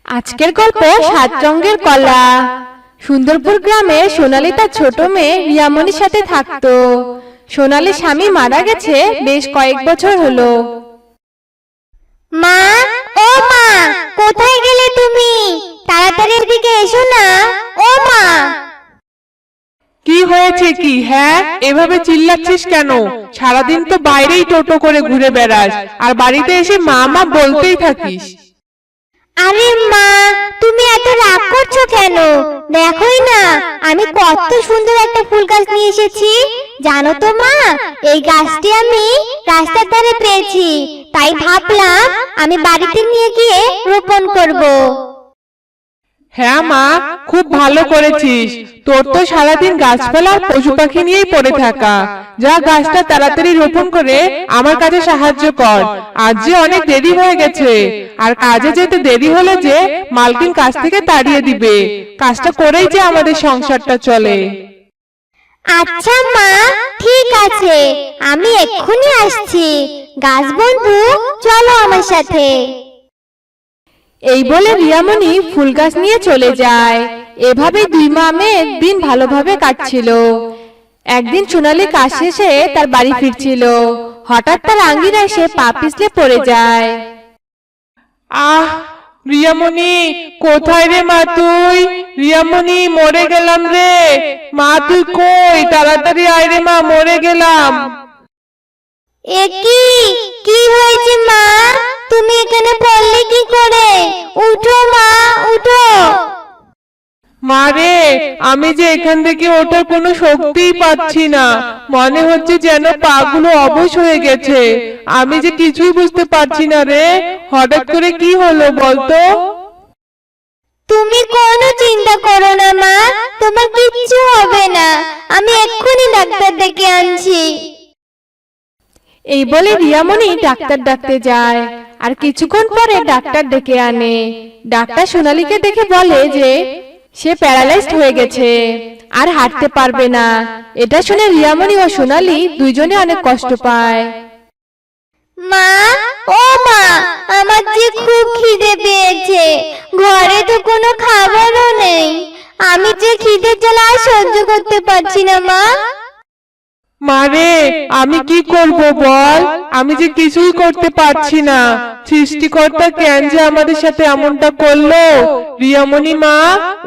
আজকের গল্প ৭ রঙের কলা। সুন্দরপুর গ্রামে সোনালী তার ছোট মেয়ে রিয়ামনির সাথে থাকতো। সোনালীর স্বামী মারা গেছে বেশ কয়েক বছর হলো। মা, ও মা, কোথায় গেলে তুমি? তাড়াতাড়ি এদিকে এসো না। ও মা! কি হয়েছে কি? হ্যাঁ, এভাবে চিল্লাচ্ছিস কেন? সারাদিন তো বাইরেই টোটো করে ঘুরে বেড়াস, আর বাড়িতে এসে মা মা বলতেই থাকিস। আরে মা, তুমি এত রাগ করছো কেন? দেখোই না আমি কত সুন্দর একটা ফুল গাছ নিয়ে এসেছি। জানো তো মা, এই গাছটি আমি রাস্তার ধারে পেয়েছি, তাই ভাবলাম আমি বাড়িতে নিয়ে গিয়ে রোপণ করব। হ্যাঁ মা, খুব ভালো করেছিস। তোর তো সারাদিন গাছপালা আর পশু পাখি নিয়েই পড়ে থাকা। যা, গাছটা তাড়াতাড়ি রোপণ করে আমার কাছে সাহায্য কর। আজ যে অনেক দেরি হয়ে গেছে, আর কাজে যেতে দেরি হলে যে মালকিন কাজ থেকে তাড়িয়ে দিবে। কাজটা করেই যে আমাদের সংসারটা চলে। আচ্ছা মা, ঠিক আছে, আমি এক্ষুনি আসছি। গাছ বন্ধু, চলো আমার সাথে। এই বলে রিয়ামনি ফুল গাছ নিয়ে চলে যায়। এভাবে 2 মামের দিন ভালোভাবে কাটছিল। একদিন সোনালী কাজ শেষে তার বাড়ি ফিরছিল। হঠাৎ তার আঙ্গিনায় সে পা পিছলে পড়ে যায়। আহ, রিয়ামনি, কোথায় রে মা তুই? রিয়ামনি, মরে গেলাম রে মা, তুই কই? তাড়াতাড়ি আয় রে মা, মরে গেলাম। কি হয়েছে মা? তুমি এখানে পড়লে কি করে? উঠো মা, উঠো। মা রে, আমি যে এখান থেকে ওঠার কোনো শক্তিই পাচ্ছি না। মনে হচ্ছে যেন পাগুলো অবশ হয়ে গেছে। আমি যে কিছুই বুঝতে পারছি না রে। হঠাৎ করে কি হলো বলতো? তুমি কোনো চিন্তা করো না মা, তোমার কিচ্ছু হবে না। আমি এক্ষুনি ডাক্তার ডেকে আনছি। এই বলে রিয়ামনি ডাক্তার ডাকতে যায়, আর কিছুক্ষণ পরে ডাক্তার ডেকে আনে। ডাক্তার সোনালীকে দেখে বলে যে সে প্যারালাইজড হয়ে গেছে, আর হাঁটতে পারবে না। এটা শুনে রিয়ামনি ও সোনালী দুইজনে অনেক কষ্ট পায়। মা, ও মা, আমার যে খুব খিদে পেয়েছে। ঘরে তো কোনো খাবারও নেই। আমি যে খিদের জ্বালা আর সহ্য করতে পারছি না মা। মারে, আমি কি করব বল? আমি যে কিছুই করতে পারছি না। সৃষ্টিকর্তা কেন যে আমাদের সাথে এমনটা করলো? রিয়ামনি মা,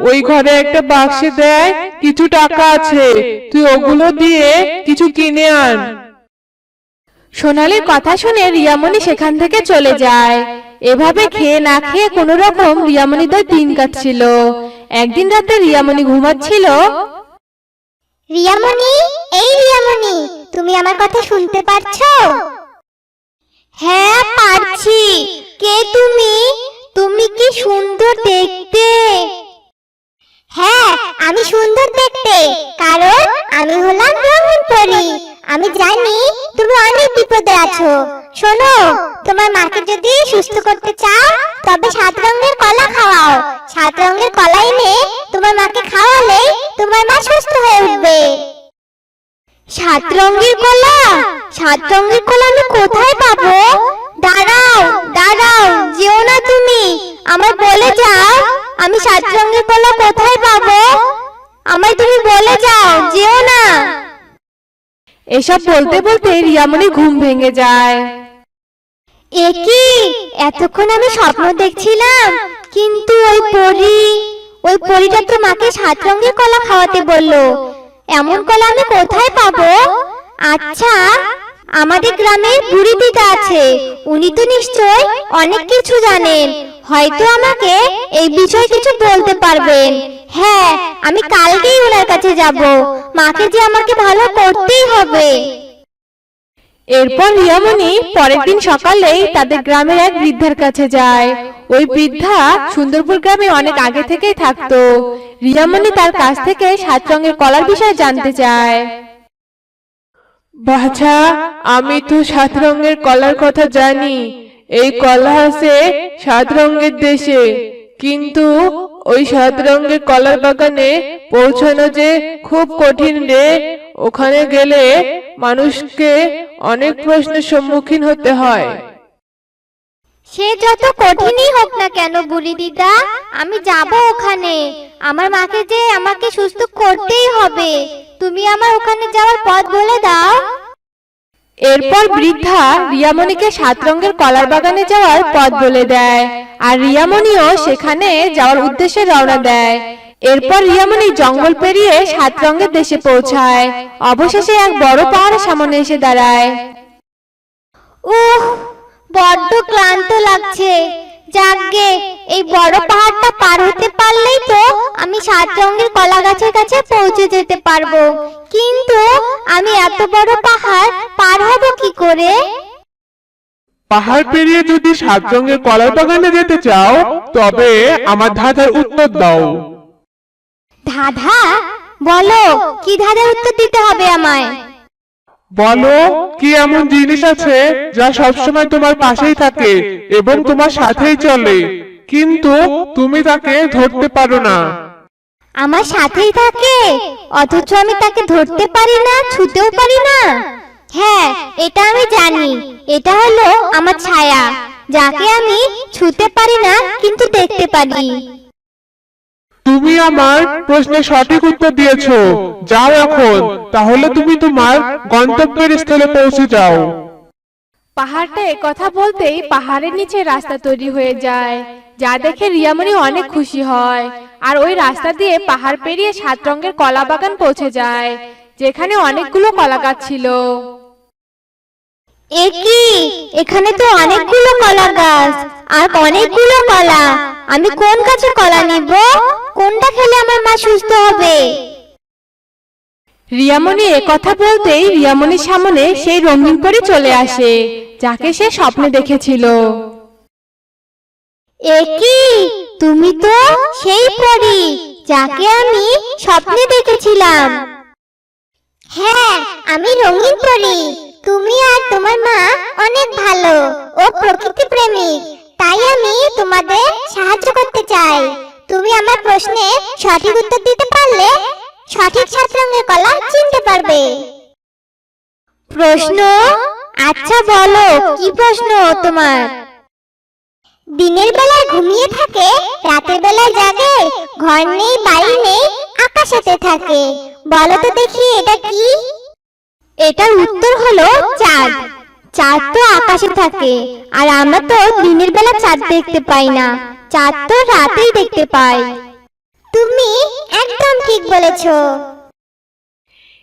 ওই ঘরে একটা বাক্সে দেয় কিছু টাকা আছে, তুই ওগুলো দিয়ে কিছু কিনে আন। সোনালীর কথা শুনে রিয়ামনি সেখান থেকে চলে যায়। এভাবে খেয়ে না খেয়ে কোনো রকম রিয়ামনিদের দিন কাটছিল। একদিন রাতে রিয়ামনি ঘুমাচ্ছিল। রিয়ামনি, এই রিয়ামনি, তুমি আমার কথা শুনতে পারছো? হ্যাঁ, পারছি। কে তুমি? তুমি কি সুন্দর দেখতে। হ্যাঁ, আমি সুন্দর দেখতে, কারণ আমি হলাম রঙিন পরী। আমি জানি তুমি অনেক বিপদে আছো। শোনো, তোমার মাকে যদি সুস্থ করতে চাও তবে 7 রঙের কলা খাওয়াও। 7 রঙের কলা এনে তোমার মাকে খাওয়ালে তোমার মা সুস্থ হয়ে উঠবে। 7 রঙের কলা? 7 রঙের কলা আমি কোথায় পাবো? দাঁড়াও দাঁড়াও, যেও না তুমি, আমায় বলে যাও আমি 7 রঙের কলা কোথায় পাবো। আমায় তুমি বলে যাও, যেও না। এসব বলতে বলতে রিয়ামনির ঘুম ভেঙে যায়। কি এতক্ষণ আমি স্বপ্ন দেখছিলাম, কিন্তু ওই পরীটা তো মাকে 7 রঙের কলা খাওয়াতে বললো। এমন কলা আমি কোথায় পাবো? আচ্ছা, আমাদের গ্রামে বুড়ি দিদা আছে, উনি তো নিশ্চয় অনেক কিছু জানেন, হয়তো আমাকে এই বিষয়ে কিছু বলতে পারবেন। হ্যাঁ, আমি কালকেই ওনার কাছে যাব। মাকে যে আমাকে ভালো করতেই হবে। এরপর রিয়ামনি পরের দিন সকালেই তাদের গ্রামের এক বৃদ্ধার কাছে যায়। ওই বৃদ্ধা সুন্দরপুর গ্রামে অনেক আগে থেকেই থাকতো। রিয়ামনি তার কাছ থেকে 7 রঙের কলার বিষয়ে জানতে চায়। বাছা, আমি তো 7 রঙের কলার কথা জানি। এই কলা আছে 7 রঙের দেশে, কিন্তু ওই 7 রঙের কলার বাগানে পৌঁছানো যে খুব কঠিন রে। ওখানে গেলে মানুষকে অনেক প্রশ্নের সম্মুখীন হতে হয়। সে যত কঠিনই হোক না কেন বুড়ি দিদা, আমি যাব ওখানে। আমার মাকে যে আমাকে সুস্থ করতেই হবে। তুমি আমার ওখানে যাওয়ার পথ বলে দাও। এরপর বৃদ্ধা রিয়ামণিকে 7 রঙের কলার বাগানে যাওয়ার পথ বলে দেয়, আর রিয়ামণিও সেখানে যাওয়ার উদ্দেশ্যে রওনা দেয়। এরপর রিয়ামণি জঙ্গল পেরিয়ে 7 রঙের দেশে পৌঁছায়। অবশেষে এক বড় পাহাড়ের সামনে এসে দাঁড়ায়। উহ, বড্ড ক্লান্ত লাগছে। যাকগে, এই বড় পাহাড়টা পার হতে পারলেই তো আমি 7 রঙের কলা গাছের কাছে পৌঁছে যেতে পারবো। কিন্তু আমি এত বড় পাহাড় পার হব কি করে? পাহাড় পেরিয়ে যদি 7 রঙের কলার বাগানে যেতে চাও তবে আমার ধাঁধার উত্তর দাও। ধাঁধা? বলো, কি ধাঁধার উত্তর দিতে হবে আমায়? বলো, কি এমন জিনিস আছে যা সবসময় তোমার পাশেই থাকে এবং তোমার সাথেই চলে, কিন্তু তুমি তাকে ধরতে পারো না? আমার সাথেই থাকে অথচ আমি তাকে ধরতে পারি না, ছুঁতেও পারি না। হ্যাঁ, এটা আমি জানি। এটা হলো আমার ছায়া, যাকে আমি ছুঁতে পারি না কিন্তু দেখতে পারি। তুমি আমার প্রশ্নের সঠিক উত্তর দিয়েছো। যাও এখন, তাহলে তুমি তোমার গন্তব্যের স্থলে পৌঁছে যাও। পাহাড়টা কথা বলতেই পাহাড়ের নিচে রাস্তা তৈরি হয়ে যায়, যা দেখে রিয়ামণি অনেক খুশি হয়। আর ওই রাস্তা দিয়ে পাহাড় পেরিয়ে 7 রঙের কলা বাগান পৌঁছে যায়, যেখানে অনেকগুলো কলা গাছ ছিল। এ কি, এখানে তো অনেকগুলো কলা গাছ আর অনেকগুলো কলা। আমি কোন গাছের কলা নিব? কোনটা খেলে আমার মা সুস্থ হবে? রিয়ামণি কথা বলতেই রিয়ামণির সামনে সেই রঙিন পরী চলে আসে, যাকে সে স্বপ্নে দেখেছিল। এ কি, তুমি তো সেই পরী যাকে আমি স্বপ্নে দেখেছিলাম। হ্যাঁ, আমি রঙিন পরী। তুমি আর তোমার মা অনেক ভালো ও প্রকৃতি প্রেমিক, তাই আমি তোমাদের সাহায্য করতে চাই। তুমি আমার প্রশ্নে সঠিক উত্তর দিতে পারলে সঠিক 7 রঙের কলা চিনতে পারবে। প্রশ্ন? আচ্ছা বলো, কি প্রশ্ন তোমার? দিনের বেলায় ঘুমিয়ে থাকে, রাতের বেলায় জাগে, ঘর নেই বাড়ি নেই, আকাশেতে থাকে। বলো তো দেখি এটা কি? এটার উত্তর হলো চাঁদ। চাঁদ তো আকাশে থাকে, আর আমরা তো দিনের বেলা চাঁদ দেখতে পাই না। চাঁদ তো রাতেই দেখতে পাই। তুমি একদম ঠিক বলেছো।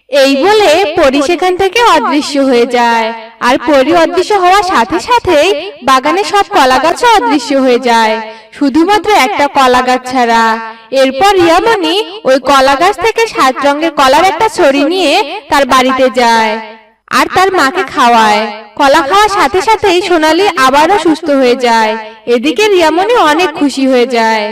এই বলে পরী সেখান থেকে অদৃশ্য হয়ে যায়, আর পরী অদৃশ্য হওয়ার সাথে সাথেই বাগানের সব কলা গাছও অদৃশ্য হয়ে যায়, শুধুমাত্র একটা কলা গাছ ছাড়া। এরপর রিয়ামণি ওই কলা গাছ থেকে 7 রঙের কলার একটা ছড়ি নিয়ে তার বাড়িতে যায় আর তার মাকে খাওয়ায়। কলা খাওয়ার সাথে সাথেই সোনালী আবারও সুস্থ হয়ে যায়। এদিকে রিয়ামণি অনেক খুশি হয়ে যায়।